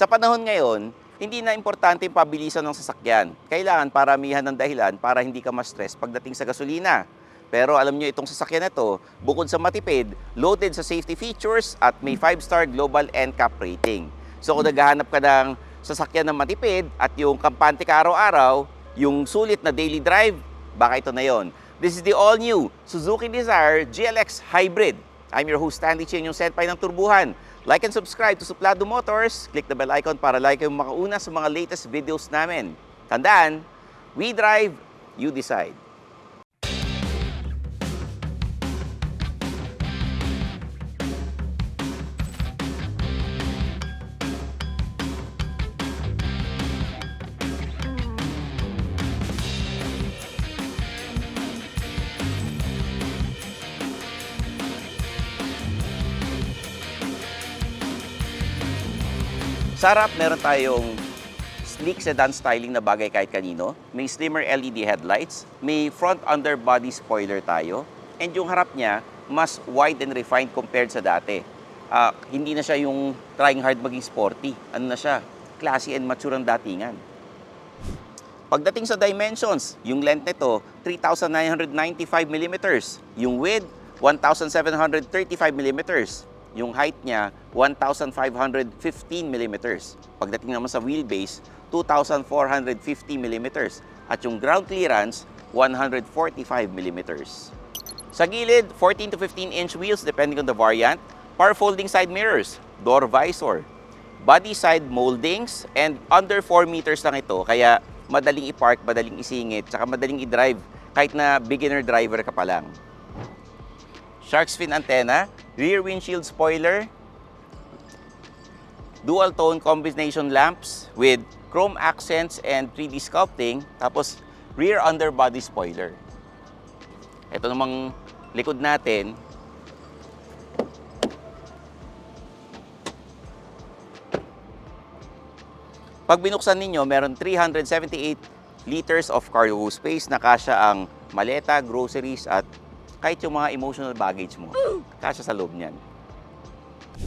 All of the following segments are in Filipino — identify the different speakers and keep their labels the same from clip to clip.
Speaker 1: Sa panahon ngayon, hindi na importante yung pabilisan ng sasakyan. Kailangan paramihan ng dahilan para hindi ka ma-stress pagdating sa gasolina. Pero alam nyo itong sasakyan na to, bukod sa matipid, loaded sa safety features at may 5-star global NCAP rating. So kung naghahanap ka ng sasakyan na matipid at yung kampante ka araw-araw, yung sulit na daily drive, baka ito na yon. This is the all-new Suzuki Dzire GLX Hybrid. I'm your host, Stanley Chin, yung senpai ng turbuhan. Like and subscribe to Suplado Motors. Click the bell icon para like kayong makauna sa mga latest videos namin. Tandaan, we drive, you decide. Sa harap, meron tayong sleek sedan styling na bagay kahit kanino. May slimmer LED headlights, may front underbody spoiler tayo, and yung harap niya, mas wide and refined compared sa dati. Hindi na siya yung trying hard maging sporty. Ano na siya? Classy and mature ang datingan. Pagdating sa dimensions, yung length nito, 3,995 mm. Yung width, 1,735 mm. Yung height niya, 1,515 mm. Pagdating naman sa wheelbase, 2,450 mm. At yung ground clearance, 145 mm. Sa gilid, 14 to 15-inch wheels depending on the variant. Power folding side mirrors, door visor, body side moldings, and under 4 meters lang ito. Kaya madaling i-park, madaling isingit, tsaka madaling i-drive kahit na beginner driver ka pa lang. Shark's fin antenna, rear windshield spoiler, dual tone combination lamps with chrome accents and 3D sculpting, tapos rear underbody spoiler. Ito namang likod natin, pag binuksan ninyo, meron 378 liters of cargo space na kasya ang maleta, groceries at kahit yung mga emotional baggage mo, kasya sa loob niyan.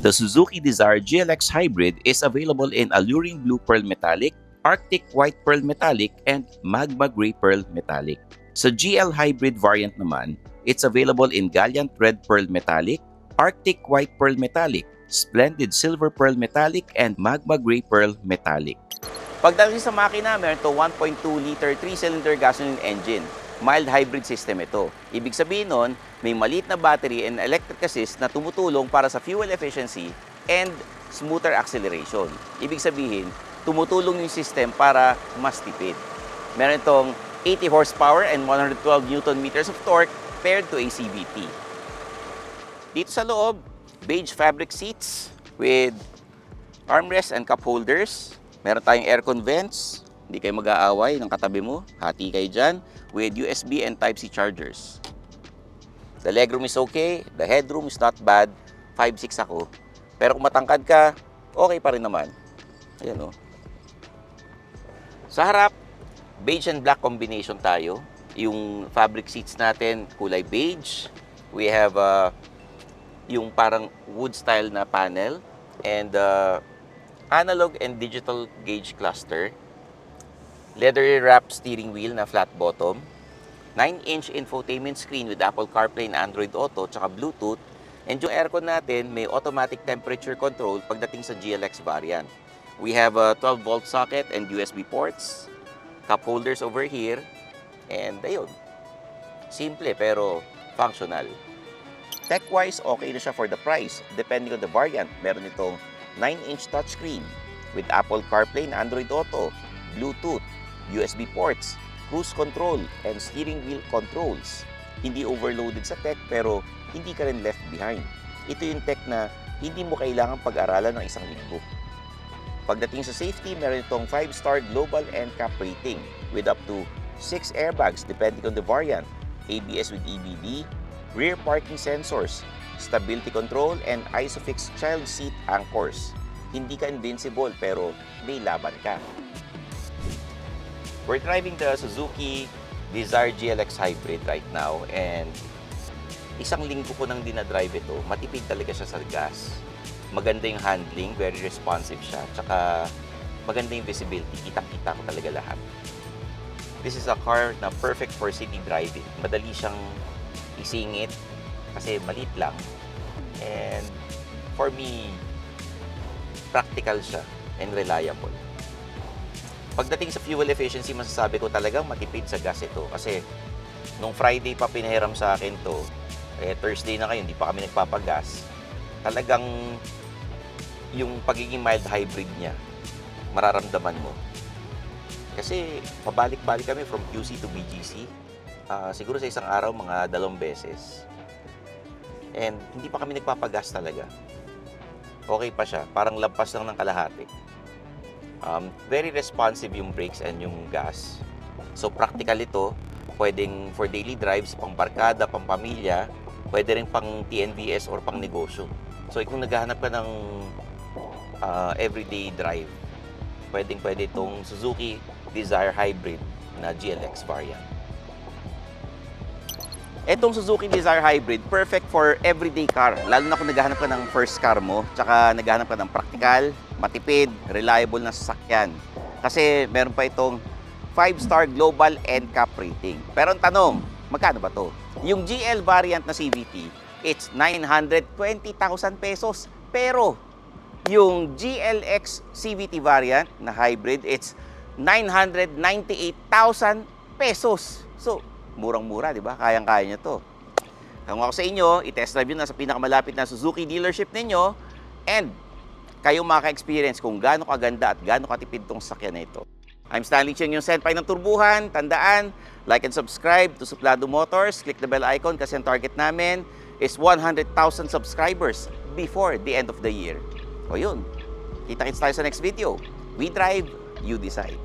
Speaker 1: The Suzuki Dzire GLX Hybrid is available in alluring blue pearl metallic, Arctic white pearl metallic, and magma gray pearl metallic. Sa GL Hybrid variant naman, it's available in Gallant red pearl metallic, Arctic white pearl metallic, splendid silver pearl metallic, and magma gray pearl metallic. Pagdating sa makina, meron to 1.2 liter 3-cylinder gasoline engine. Mild hybrid system ito. Ibig sabihin nun, may maliit na battery and electric assist na tumutulong para sa fuel efficiency and smoother acceleration. Ibig sabihin, tumutulong yung system para mas tipid. Meron itong 80 horsepower and 112 Newton meters of torque paired to a CVT. Dito sa loob, beige fabric seats with armrest and cup holders. Meron tayong aircon vents. Hindi kayo mag-aaway ng katabi mo. Hati kayo dyan with USB and Type-C chargers. The legroom is okay. The headroom is not bad. 5'6" ako. Pero kung matangkad ka, okay pa rin naman. Ayan o. Sa harap, beige and black combination tayo. Yung fabric seats natin, kulay beige. We have yung parang wood style na panel. And analog and digital gauge cluster. Leather wrapped steering wheel na flat bottom, 9-inch infotainment screen with Apple CarPlay and Android Auto, tsaka Bluetooth, and yung aircon natin may automatic temperature control pagdating sa GLX variant. We have a 12-volt socket and USB ports, cup holders over here, and ayun. Simple pero functional. Tech-wise, okay na siya for the price. Depending on the variant, meron itong 9-inch touchscreen with Apple CarPlay and Android Auto, Bluetooth, USB ports, cruise control, and steering wheel controls. Hindi overloaded sa tech pero hindi ka rin left behind. Ito yung tech na hindi mo kailangan pag-aralan ng isang linggo. Pagdating sa safety, meron itong 5-star global NCAP rating with up to 6 airbags depending on the variant, ABS with EBD, rear parking sensors, stability control, and ISOFIX child seat anchors. Hindi ka invincible pero may laban ka. We're driving the Suzuki Dzire GLX Hybrid right now, and isang linggo ko nang dinadrive ito. Matipid talaga siya sa gas. maganda yung handling, very responsive siya, tsaka maganda yung visibility, kitang-kita ko talaga lahat. This is a car na perfect for city driving. Madali siyang isingit kasi maliit lang. And for me, practical siya and reliable. Pagdating sa fuel efficiency, masasabi ko talagang matipid sa gas ito. Kasi nung Friday pa pinahiram sa akin to, Thursday na ngayon, hindi pa kami nagpapagas. Talagang yung pagiging mild hybrid niya, mararamdaman mo. Kasi pabalik-balik kami from QC to BGC. Siguro sa isang araw, mga 2 beses. And hindi pa kami nagpapagas talaga. Okay pa siya. Parang lampas lang ng kalahati. Very responsive yung brakes and yung gas. So practical ito. Pwedeng for daily drives, pang barkada, pang pamilya. Pwede rin pang TNVS or pang negosyo. So kung naghahanap ka ng everyday drive, pwede itong Suzuki Dzire Hybrid na GLX variant. Etong Suzuki Dzire Hybrid, perfect for everyday car. Lalo na kung naghahanap ka ng first car mo, tsaka naghahanap ka ng practical, matipid, reliable na sasakyan. Kasi meron pa itong 5-star global NCAP rating. Pero ang tanong, magkano ba to? Yung GL variant na CVT, it's 920,000 pesos. Pero yung GLX CVT variant na hybrid, it's 998,000 pesos. So, murang-mura, di ba? Kayang-kaya nyo to. Kung ako sa inyo, i-test drive nyo na sa pinakamalapit na Suzuki dealership ninyo and kayo maka-experience kung gaano kaganda at gaano katipid tong sasakyan na ito. I'm Stanley Chiang, yung senpai ng turbuhan. Tandaan, like and subscribe to Suplado Motors. Click the bell icon kasi ang target namin is 100,000 subscribers before the end of the year. O yun, kita-kits tayo sa next video. We drive, you decide.